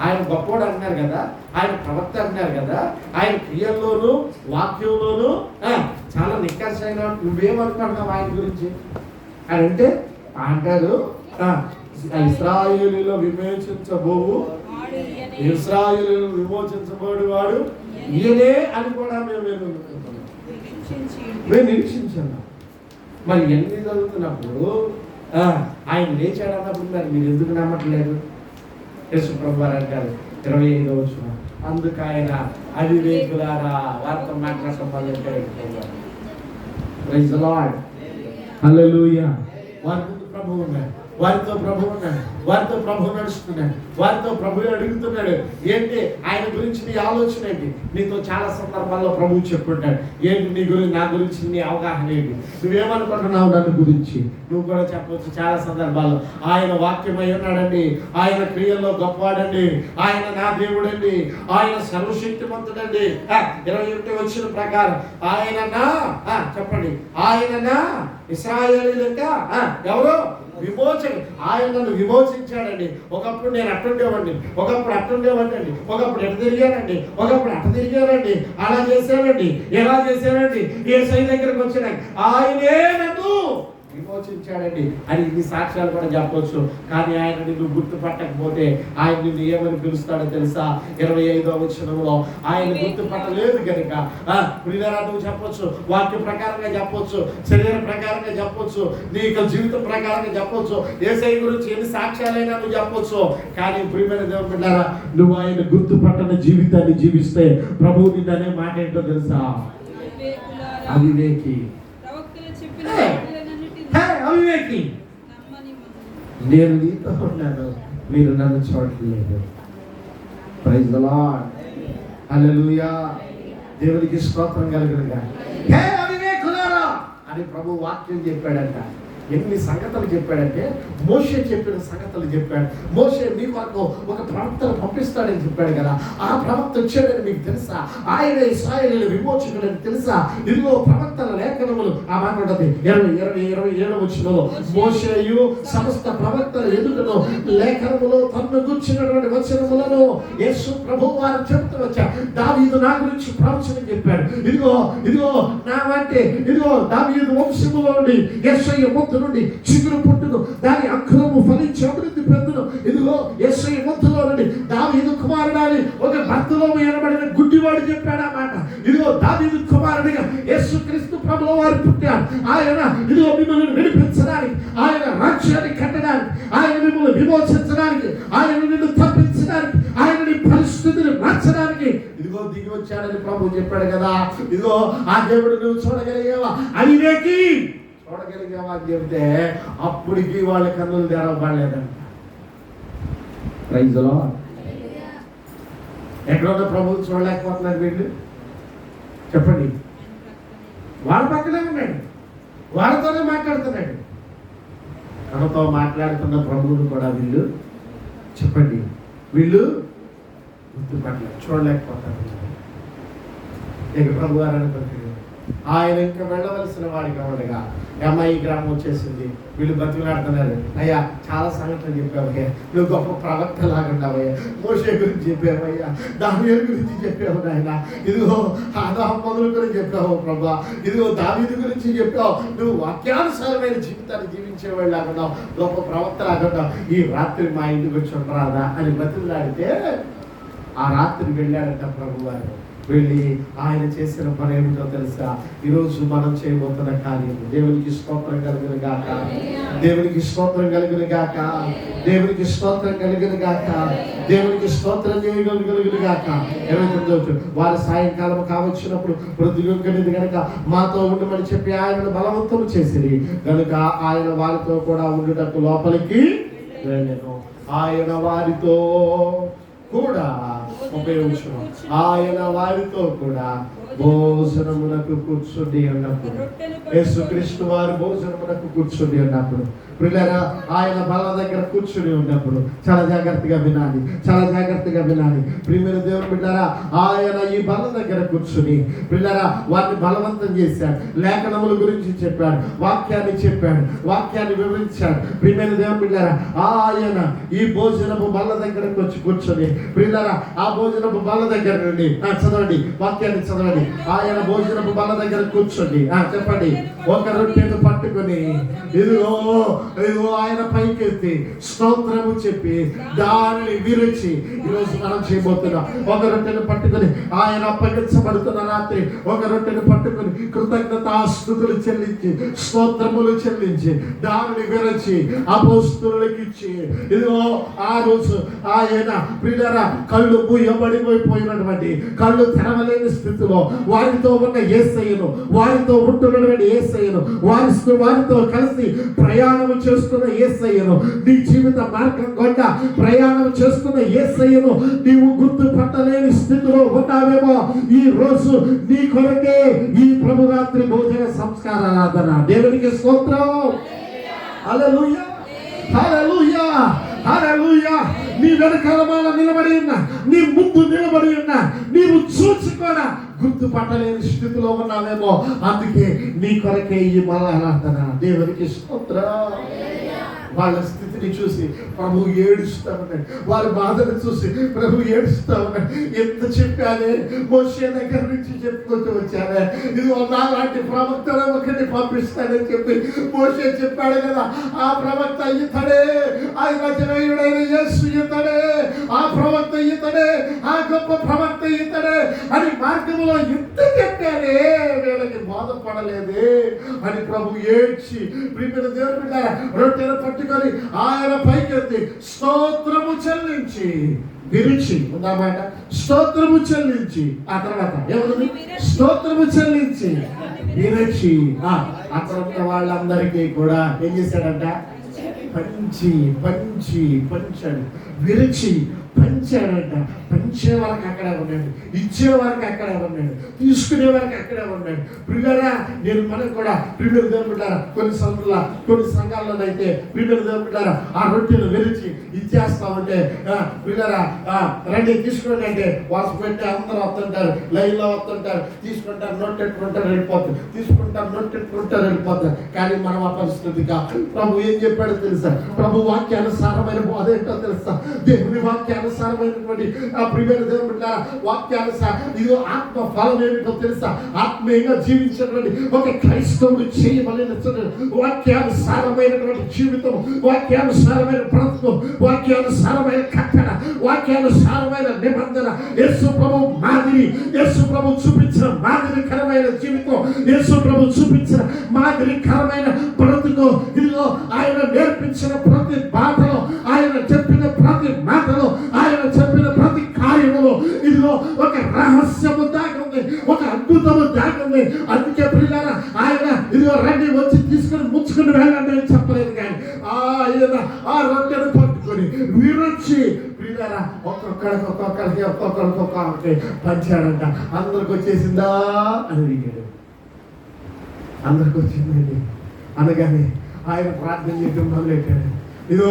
ఆయన గొప్పవాడు అంటున్నారు కదా, ఆయన ప్రవక్త అంటున్నారు కదా, ఆయన క్రియల్లోను వాక్యంలోను చాలా నిక్కర్సైన. నువ్వేమనుకుంటున్నావు ఆయన గురించి అని అంటే అంటారు, ఇశ్రాయేలీయులు విమోచించబోవు, ఇశ్రాయేలీయులు విమోచించబోడు వాడు ఈయనే అని కూడా మేము నిరీక్షించాను. మరి ఎన్ని జరుగుతున్నప్పుడు ఆయన లేచాడు అన్నప్పుడు మరి మీరు ఎందుకు నమ్మట్లేదు? యేసు ప్రభు వారు అంటారు 25వ వచనం, అందుకు ఆయన అవివేకులారా వారితో మాట్లాడటం మొదలెట్టాడు. ప్రైజ్ ది లార్డ్, హల్లెలూయా. వారి ముందు ప్రభువు ఉన్నారు, వారితో ప్రభు ఉన్నాడు, వారితో ప్రభు నడుస్తున్నాడు, వారితో ప్రభు అడుగుతున్నాడు ఏంటి ఆయన గురించి నీ ఆలోచన ఏంటి. నీతో చాలా సందర్భాల్లో ప్రభువు చెప్పుంటాడు ఏంటి నీ గురించి, నా గురించి నీ అవగాహన ఏంటి, నువ్వేమనుకుంటున్నావు నన్ను గురించి. నువ్వు కూడా చెప్పవచ్చు చాలా సందర్భాల్లో ఆయన వాక్యమై ఉన్నాడండి, ఆయన క్రియల్లో గొప్పవాడండి, ఆయన నా దేవుడండి, ఆయన సర్వశక్తిమంతుడండి. 21 వచ్చిన ప్రకారం ఆయన నా చెప్పండి, ఆయన నా ఇశ్రాయేలీయులక ఎవరు విమోచన, ఆయన నన్ను విమోచించాడండి. ఒకప్పుడు నేను అట్టుండేవాడిని, ఒకప్పుడు అట్టుండేవాడిని, ఒకప్పుడు ఎట తిరిగానండి, ఒకప్పుడు అట తిరిగానండి, అలా చేశానండి, ఎలా చేశానండి, యేసయ్య దగ్గరకు వచ్చానండి, ఆయనే నన్ను విమోచించాడండి అని ఇన్ని సాక్ష్యాలు కూడా చెప్పవచ్చు. కానీ ఆయన నిన్ను గుర్తుపట్టకపోతే ఆయన నిన్ను ఏమని పిలుస్తాడో తెలుసా? 25వ వచనంలో ఆయన గుర్తుపట్టలేదు కనుక ప్రియులారా నువ్వు చెప్పొచ్చు, వాక్య ప్రకారంగా చెప్పొచ్చు, శరీర ప్రకారంగా చెప్పొచ్చు, నీ యొక్క జీవితం ప్రకారంగా చెప్పొచ్చు, యేసయ్య గురించి ఎన్ని సాక్ష్యాలైనా నువ్వు చెప్పొచ్చు. కానీ ప్రియమైన దేవుని బిడ్డలారా, నువ్వు ఆయన గుర్తుపట్టని జీవితాన్ని జీవిస్తే ప్రభువు నిన్ను అనే మాట ఏంటో తెలుసా? అవివేకి, అవివేకి, నేను నీతో ఉన్నాను, మీరు నన్ను చూడట్లేదు. ప్రైజ్ ది లార్డ్, హల్లెలూయా, దేవునికి స్తోత్రం కలుగునుగా. హే అవివేకులారా అని ప్రభు వాక్యం చెప్పాడంట. ఎన్ని సంగతులు చెప్పాడంటే మోషే చెప్పిన సంగతులు చెప్పాడు. మోషే మీ కొరకు ఒక ప్రవక్తను పంపిస్తాడని చెప్పాడు కదా, ఆ ప్రవక్త వచ్చాడని మీకు తెలుసా? ఆయన ఇశ్రాయేలీయుల విమోచకుడని తెలుసా? ఇదిగో ప్రవక్తల లేఖనములు ఆ మాట ఉంటుంది 27వ వచనంలో, మోషేయు సమస్త ప్రవక్తల ఎదుటను లేఖనములో తన్ను గుర్చినటువంటి వచనములను యేసు ప్రభువు వారు చెబుతూ వచ్చారు. దావీదు నా గురించి ప్రవచనం చెప్పాడు. ఇదిగో ఇదిగో నా అంటే ఇదిగో దావీదు వంశములో నుండి యేసయ్య ముద్దు నుండి చిగురు పుట్టును, దాని అంకురము ఫలించి అభివృద్ధి పెందును. ఇదిగో యేసయ్య ముద్దులో నుండి దావీదు కుమారుడని ఒక భర్తలో ఎనబడిన గుడ్డివాడు చెప్పాడు ఆ మాట. ఇదిగో దావీదు కుమారుడిగా యేసుక్రీస్తు ప్రభువు వారు పుట్టారు. ఆయన ఇదిగో మిమ్మల్ని విడిపించడానికి, ఆయన రాజ్యాన్ని కట్టడానికి, ఆయన మిమ్మల్ని విమోచించడానికి, ఆయన నిన్ను తప్పించడానికి, ఆయన నీ పరిస్థితిని మార్చడానికి ఇదిగో దిగి వచ్చాడని ప్రభువు చెప్పాడు కదా. ఇదిగో ఆ దేవుడు నువ్వు చూడగలిగావా? అవివేకి చూడగలిగావా అని చెప్తే అప్పటికి వాళ్ళ కన్నులు తెరవబడలేదంట. Praise the lord. ఎక్కడో ప్రభువు చూడలేకపోతున్నారు వీళ్ళు చెప్పండి. వాళ్ళ పక్కనే ఉన్నాడు, వాళ్ళతోనే మాట్లాడుతున్నాడు. తనతో మాట్లాడుతున్న ప్రభువును కూడా వీళ్ళు చెప్పండి వీళ్ళు గుర్తుపట్టలేదు, చూడలేకపోతారు. ఇక ప్రభు గారు అనుకుంటున్నారు ఆయన ఇంకా వెళ్ళవలసిన వాడికి అవడగా అమ్మాయి గ్రామం వచ్చేసింది. వీళ్ళు బతిలాడుతున్నారు, అయ్యా చాలా సంగతులు చెప్పావయ్యా, నువ్వు గొప్ప ప్రవక్త లాగున్నావయ్యా, మోషే గురించి చెప్పావయ్యా, దావీదు గురించి చెప్పావు నాయన, ఇదిగో ఆదాము మొదలుకొని చెప్పావు ప్రభా, ఇదిగో దావీదు గురించి చెప్పావు, నువ్వు వాక్యానుసారమైన జీవితాన్ని జీవించేవాళ్ళు లాగున్నావు, గొప్ప ప్రవక్త లాగున్నావు, ఈ రాత్రి మా ఇంటికి వచ్చి ఉండరాదా అని బతిలాడితే ఆ రాత్రి వెళ్ళాడంట ప్రభు వారు. వెళ్ళి ఆయన చేసిన పని ఏమిటో తెలుసా? ఈరోజు మనం చేయబోతున్న కార్యం. దేవునికి స్తోత్రం కలుగును గాక, దేవునికి స్తోత్రం కలుగును గాక, దేవునికి స్తోత్రం కలుగును గాక, దేవునికి స్తోత్రం చేయగలుగును గాక. 29 వారు సాయంకాలం కావచ్చినప్పుడు వృద్ధులది కనుక మాతో ఉండమని చెప్పి ఆయనను బలవంతం చేసిరి కనుక ఆయన వారితో కూడా ఉండుటకు లోపలికి వెళ్ళెను. ఆయన వారితో కూడా ఉపయోగించడం, ఆయన వారితో కూడా భోజనమునకు కూర్చుండి ఉన్నప్పుడు, యేసుక్రీస్తు వారు భోజనమునకు కూర్చుండి ఉన్నప్పుడు, పిల్లరా ఆయన బల దగ్గర కూర్చుని ఉన్నప్పుడు చాలా జాగ్రత్తగా వినాలి, చాలా జాగ్రత్తగా వినాలి. ప్రియమైన దేవుని బిడ్డారా, ఆయన ఈ బల దగ్గర కూర్చుని పిల్లరా వారిని బలవంతం చేశాడు, లేఖనముల గురించి చెప్పాడు, వాక్యాన్ని చెప్పాడు, వాక్యాన్ని వివరించాడు. ప్రియమైన దేవుని బిడ్డారా, ఆయన ఈ భోజనపు బల్ల దగ్గరకు వచ్చి కూర్చొని పిల్లరా ఆ భోజనపు బల్ల దగ్గర నుండి చదవండి, వాక్యాన్ని చదవండి. ఆయన భోజనపు బల్ల దగ్గర కూర్చోండి, చెప్పండి, ఒక రొట్టెను పట్టుకొని ఇదిగో ఇదిగో ఆయన పైకెత్తి స్తోత్రము చెప్పి దానిని విరిచి ఈరోజు మనం చేయబోతున్నాం. ఒక రొట్టెను పట్టుకొని ఆయన అప్పగించబడుతున్న రాత్రి ఒక రొట్టెను పట్టుకొని కృతజ్ఞతాస్తుతులు చెల్లించి స్తోత్రములు చెల్లించి దానిని విరచి అపోస్తలులకు ఇచ్చి ఇదిగో ఆ రోజు ఆయన ప్రియులారా కళ్ళు మూయబడిపోయినటువంటి, కళ్ళు తెరవలేని స్థితిలో వారితో ఉన్న యేసయ్యను, వారితో ఉంటున్నటువంటి యేసయ్యను, వారితో కలిసి ప్రయాణం చేస్తున్న యేసయ్యను, నీ జీవిత మార్గం గుండా ప్రయాణం చేస్తున్న యేసయ్యను నీవు గుర్తుపట్టలేని స్థితిలో ఉన్నావేమో. ఈ రోజు నీ కొరకే ఈ ప్రభురాత్రి భోజన సంస్కార ఆరాధన. దేవునికి స్తోత్రం. హల్లెలూయా, హల్లెలూయా, హల్లెలూయా. నీ వెనకాల నిలబడి ఉన్నా, నీ ముందు నిలబడి ఉన్నా, నీవు చూసి కూడా గుర్తుపట్టలేని స్థితిలో ఉన్నావేమో. అందుకే నీ కొరకే ఈ ఆరాధన. దేవునికి స్తోత్రం. వాళ్ళ స్థితిని చూసి ప్రభు ఏడుస్తా ఉన్నాడు, వారి బాధను చూసి ప్రభు ఏడుస్తా ఉన్నాడు. ఎంత చెప్పానే, మోషే దగ్గర నుంచి చెప్పుకుంటూ వచ్చానే, ఇది నాలాంటి ప్రవక్తను ఒకటి పంపిస్తానని చెప్పి మోషే చెప్పాడు కదా. ఆ ప్రవక్త ఇతడే, ఆ వచనయుడైన యేసు ఇతడే, ఆ ప్రవక్త ఇతడే, ఆ గొప్ప ప్రవక్త ఇతడే అని మార్గంలో ఎంత చెప్పానే, వీళ్ళకి బాధపడలేదే అని ప్రభు ఏడ్చి ప్రియమైన దేవుని బిడ్డలారా రొట్టెను పట్టుకొని ఆయన పైకెత్తి స్తోత్రము చెల్లించి విరిచి ఉందన్నమాట. స్తోత్రము చెల్లించి ఆ తర్వాత ఎవరు స్తోత్రము చెల్లించి విరిచి అక్కడ ఉన్న వాళ్ళందరికీ కూడా ఏం చేశాడంట? పంచాడు. విరిచి పంచాడంట. పంచే వరకు అక్కడే ఉన్నాడు, ఇచ్చే వరకు అక్కడే ఉన్నాడు, తీసుకునే వరకు అక్కడే ఉన్నాడు. ప్రియులారా, నేను మనకు కూడా ప్రియులు దేవుడారా కొన్ని సంఘాల్లోనైతే ప్రియులు దేవుడారా ఆ రొట్టెలు విరిచి ఇచ్చేస్తామంటే ప్రియులారా రండి తీసుకోండి అంటే వాసు పెట్టి అందరూ వస్తుంటారు, లైన్లో వస్తుంటారు, తీసుకుంటారు, నోటెట్టుకుంటారు, వెళ్ళిపోతారు, తీసుకుంటారు, నోటెట్టుకుంటారు, వెళ్ళిపోతారు. కానీ మనం ఆ పరిస్థితిగా ప్రభు ఏం చెప్పాడో తెలుసా? ప్రభు వాక్యానుసారమైన బోధ ఏంటో తెలుసా? దేవుని వాక్యానుసారమైనటువంటి ప్రియమైన దేవుని వాక్యానుసారం ఇది ఆత్మ ఫలం ఏమిటో తెలుసా? ఆత్మీయంగా జీవించినటువంటి ఒక క్రైస్తవుడు చేయబడిన వాక్యానుసారమైనటువంటి జీవితం, వాక్యానుసారమైన బ్రతుకు, వాక్యానుసారమైన కట్టడ, వాక్యానుసారమైన నిబంధన, యేసు ప్రభు మాదిరి, యేసు ప్రభు చూపించిన మాదిరికరమైన జీవితం, యేసు ప్రభు చూపించిన మాదిరికరమైన బ్రతుకు. ఇదిగో ఆయన నేర్పించిన ప్రతి బాధలో, ఆయన చెప్పిన ప్రతి మాటలో, ఆయన చెప్పిన ప్రతి కార్యములో ఇదిగో ఒక రహస్యము దాగుంది, ఒక అద్భుతము దాగుంది. అందుకే ప్రియులారా ఆయన ఇదిగో రండి వచ్చి తీసుకుని ముచ్చుకుని వెళ్ళండి అని చెప్పలేదు. కానీ ఆయన ఆ రొట్టెను పట్టుకొని విరచి ప్రియులారా ఒక్కొక్కరికి పంచాడంట. అందరికి వచ్చేసిందా అని అడిగాడు. అందరికి వచ్చిందండి అనగానే ఆయన ప్రార్థన చేయడం మొదలెట్టాడు. ఇదో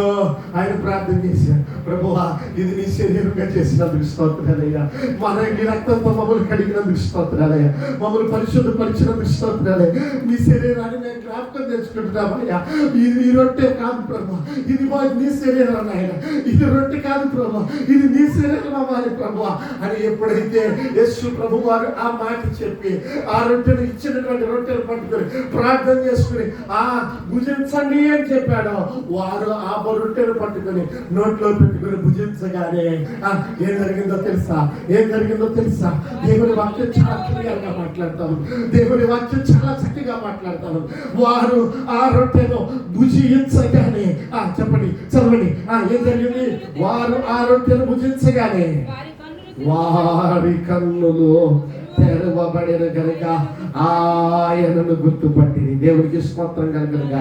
ఆయన ప్రార్థన చేశాడు, ప్రభువా ఇది నీ శరీరంగా చేసినందుకు స్తోత్రాలయ్యా, మన నీ రక్తంతో మమ్మల్ని కడిగినందుకు స్తోత్రాలయ్యా, మమ్మల్ని పరిశుద్ధపరిచినందుకు స్తోత్రాలయ్యా, నీ శరీరాన్ని మేము జ్ఞాపకం తెచ్చుకుంటున్నామయ్యా. ఇది రొట్టె కాదు ప్రభు, ఇది నీ శరీరం ఆయన, ఇది రొట్టె కాదు ప్రభు, ఇది నీ శరీరం అవ్వాలి ప్రభు అని ఎప్పుడైతే యేసు ప్రభు వారు ఆ మాట చెప్పి ఆ రొట్టెను ఇచ్చినటువంటి రొట్టెను పట్టుకొని ప్రార్థన చేసుకుని భుజించండి అని చెప్పాడు. వారు ఆ రొట్టెను పట్టుకొని నోట్లో పెట్టుకొని భుజించగానే ఏం జరిగిందో తెలుసా? దేవుని వాక్యం చాలా క్లియర్గా మాట్లాడతాను, దేవుని వాక్యం చాలా చక్కగా మాట్లాడతాను. వారు ఆ రొట్టెను భుజించగానే చెప్పండి చదవండి ఏం జరిగింది? వారు ఆ రొట్టెను భుజించగానే వారి కన్నులు తెరవబడిన కనుక ఆయనను గుర్తుపట్టింది. దేవునికి స్తోత్రం కలుగునుగా.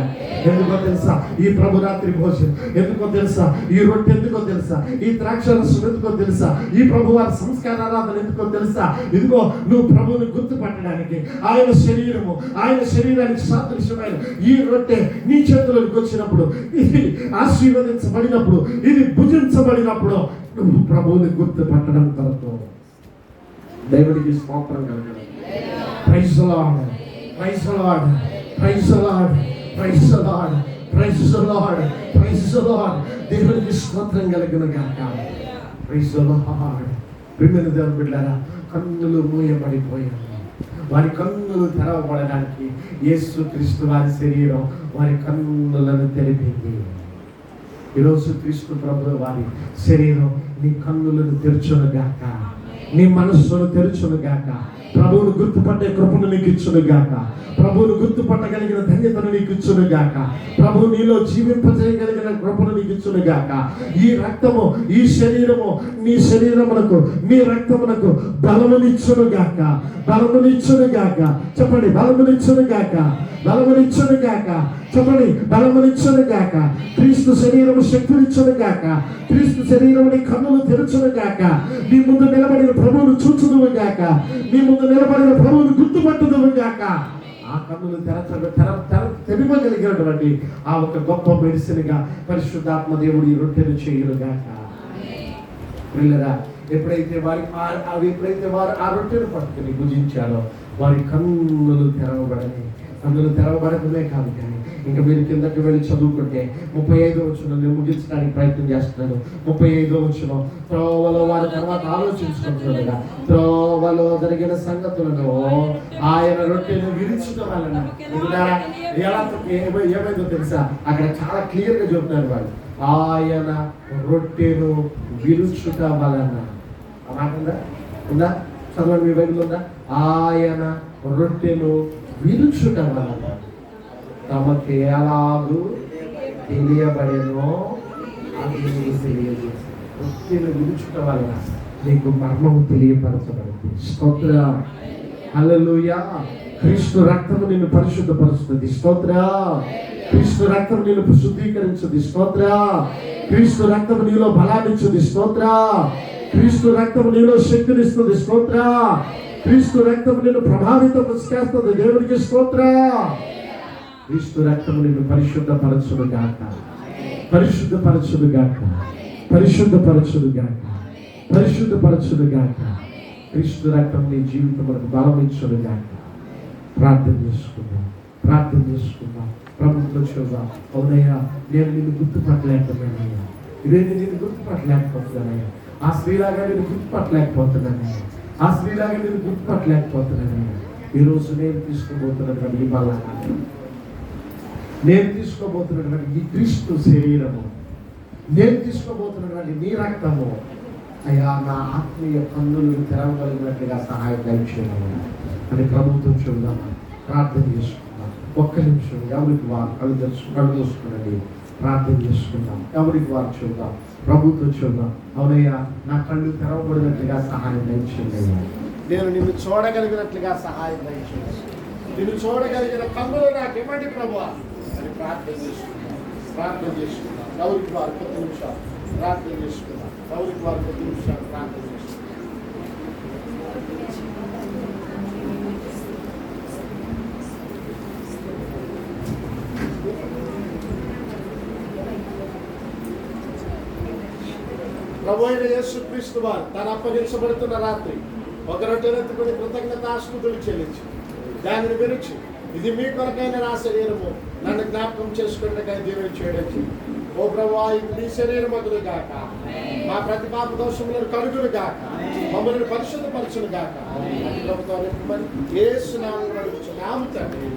ఎందుకో తెలుసా ఈ ప్రభురాత్రి భోజనం? ఎందుకో తెలుసా ఈ రొట్టె? ఎందుకో తెలుసా ఈ ద్రాక్షరసం? ఎందుకో తెలుసా ఈ ప్రభువారి సంస్కార ఆరాధన? ఎందుకో తెలుసా? ఇదిగో నువ్వు ప్రభువుని గుర్తుపట్టడానికి ఆయన శరీరము, ఆయన శరీరానికి సాదృశ్యమైన ఈ రొట్టె నీ చేతులకు వచ్చినప్పుడు, ఇది ఆశీర్వదించబడినప్పుడు, ఇది భుజించబడినప్పుడు నువ్వు ప్రభువుని గుర్తుపట్టడం కొరకు. దేవునికి స్తోత్రం కలుగును. Praise the lord, praise the lord, praise the lord, praise the lord, praise the lord, praise the lord. దేవునికి స్తోత్రం కలుగును గాక. Praise the lord. ప్రియమైన దేవుని బిడ్డలారా, కన్నులు మూయబడిపోయాయి. వారి కన్నులు తెరవబడడానికి యేసుక్రీస్తు వారి శరీరం వారి కన్నులను తెరిపింది. ఈరోజు క్రీస్తు ప్రభు వారి శరీరం నీ కన్నులను తెరచును గాక, నీ మనస్సును తెరచును గాక, ప్రభువును గుర్తుపట్టే కృపను నీకు ఇచ్చును గాక. ప్రభువును గుర్తుపట్టగలిగిన ధన్యతను నీకు ఇచ్చును గాక. ప్రభువు నీలో జీవింపజేయగలిగిన కృపను నీకు ఇచ్చును గాక. ఈ రక్తము, ఈ శరీరము, నీ శరీరమునకు, నీ రక్తమునకు బలమునిచ్చును గాక. బలమునిచ్చును గాక. చెప్పండి, బలమునిచ్చును గాక. బలమునిచ్చును గాక. చెప్పండి, బలమునిచ్చును గాక. క్రీస్తు శరీరము శక్తినిచ్చును గాక. క్రీస్తు శరీరముని కన్నులు తెరచును గాక. నీ ముందు నిలబడిన ప్రభువును చూచుదువు గాక. నీ ముందు నిలబడిన ప్రభువును గుర్తుపట్టుదువు గాక. ఆ కన్నులు తెరవగలిగినటువంటి ఆ ఒక గొప్ప మెడిసిన్గా పరిశుద్ధాత్మ దేవుడు ఈ రొట్టెను చేయును గాక. పిల్లరా, ఎప్పుడైతే వారు ఆ రొట్టెను పట్టుకుని భుజించారో వారి కన్నులు తెరవబడని. కన్నులు తెరవబడటమే కాదు, కానీ ఇంకా మీరు కిందకి వెళ్ళి చదువుకుంటే 35వ వచనం నేను ముగించడానికి ప్రయత్నం చేస్తున్నాను. 35వ వచనం, త్రోవలో వారి తర్వాత ఆలోచించుకుంటున్నాడుగా, త్రోవలో జరిగిన సంగతులను ఆయన రొట్టెను విరుచుట వలన. ఏమైందో తెలుసా? అక్కడ చాలా క్లియర్ గా చెప్తున్నారు వాళ్ళు. ఆయన రొట్టెను విరుచుట వలన. ఆ మాట ఉందా? చదవండి, మీ బైబిల్ ఉందా? ఆయన రొట్టెను విరుచుట వలన తమకి ఎలాగూ తెలియబడేనో అది తెలియదు. రొట్టెను విరుచుట వలన నీకు మర్మము తెలియపరచబడింది. స్తోత్రం, హల్లెలూయా. క్రీస్తు రక్తము నిన్ను పరిశుద్ధపరుస్తుంది. స్తోత్రం. క్రీస్తు రక్తము నిన్ను శుద్ధీకరించుది. స్తోత్రం. క్రీస్తు రక్తము నీలో బలాన్నిచ్చుది. స్తోత్రం. క్రీస్తు రక్తము నీలో శక్తినిస్తుంది. స్తోత్రం. క్రీస్తు రక్తము నిన్ను ప్రభావితం చేస్తుంది. దేవునికి స్తోత్రం. క్రీస్తు రక్తము నిన్ను పరిశుద్ధపరచును గాక. పరిశుద్ధపరచును గాక. పరిశుద్ధపరచును గాక. పరిశుద్ధపరచును గాక. క్రీస్తు రక్తం నీ జీవితం మనకు బలం ఇచ్చును గాక. ప్రార్థన చేసుకుందాం. ప్రార్థన చేసుకుందాం. ప్రభుత్వం చూద్దాం. అవునయ్యా, నేను నిన్ను గుర్తుపట్టలేకపోతున్నానయ్యా. ఇదేంటి, నిన్ను గుర్తుపట్టలేకపోతున్నానయ్యా. ఆ స్త్రీలాగా నేను గుర్తుపట్టలేకపోతున్నానయ్యా. ఆ స్త్రీలాగా నేను గుర్తుపట్టలేకపోతున్నానయ్యా. ఈరోజు నేను తీసుకోబోతున్నటువంటి ఈ బలాన్ని, నేను తీసుకోబోతున్నటువంటి ఈ క్రీస్తు శరీరము, నేను తీసుకోబోతున్నటువంటి నీ రక్తము అయ్యా, నా ఆత్మీయ కన్నులను తెరవగలిగినట్లుగా సహాయం దయచేయమని అని ప్రభుత్వం చూద్దాం. ప్రార్థన చేసుకుందాం. ఒక్క నిమిషం ఎవరికి వారు కళ్ళు చూసుకునండి. ప్రార్థన చేసుకుందాం. ఎవరికి వారు చూద్దాం. ప్రభుత్వం చూద్దాం. అవునయ్యా, నా కళ్ళు తెరవబడినట్లుగా సహాయం దయచేయండి. నేను నిన్ను చూడగలిగినట్లుగా సహాయం దయచేయండి. నిన్ను చూడగలిగిన కన్నులు నాకు ఇవ్వండి ప్రభువా అని ప్రార్థన చేసుకుందాం. ప్రార్థన చేసుకుందాం. ఎవరికి వారు 10 నిమిషాలు ప్రార్థన చేసుకుందాం. ఎవరికి వారు 10 నిమిషాలు ప్రార్థన చేసుకుందాం. ప్రభు అయిన యేసుక్రీస్తు వారు తాను అప్పగించబడుతున్న రాత్రి ఒక రొట్టెనెత్తుకుని కృతజ్ఞతాస్తుతులు చెల్లించి దానిని విరిచి, ఇది మీ కొరకైన నా శరీరము, నన్ను జ్ఞాపకం చేసుకున్నట్టుగా దీవెన చేయడానికి. ఓ ప్రభువా, ఇది నీ శరీరం అగును గాక. మా ప్రతి పాప దోషములను కడుగును గాక. మమ్మల్ని పరిశుద్ధపరచును గాక. అని ప్రభుత్వం యేసు నామమున అడుగుచున్నాము తండ్రి.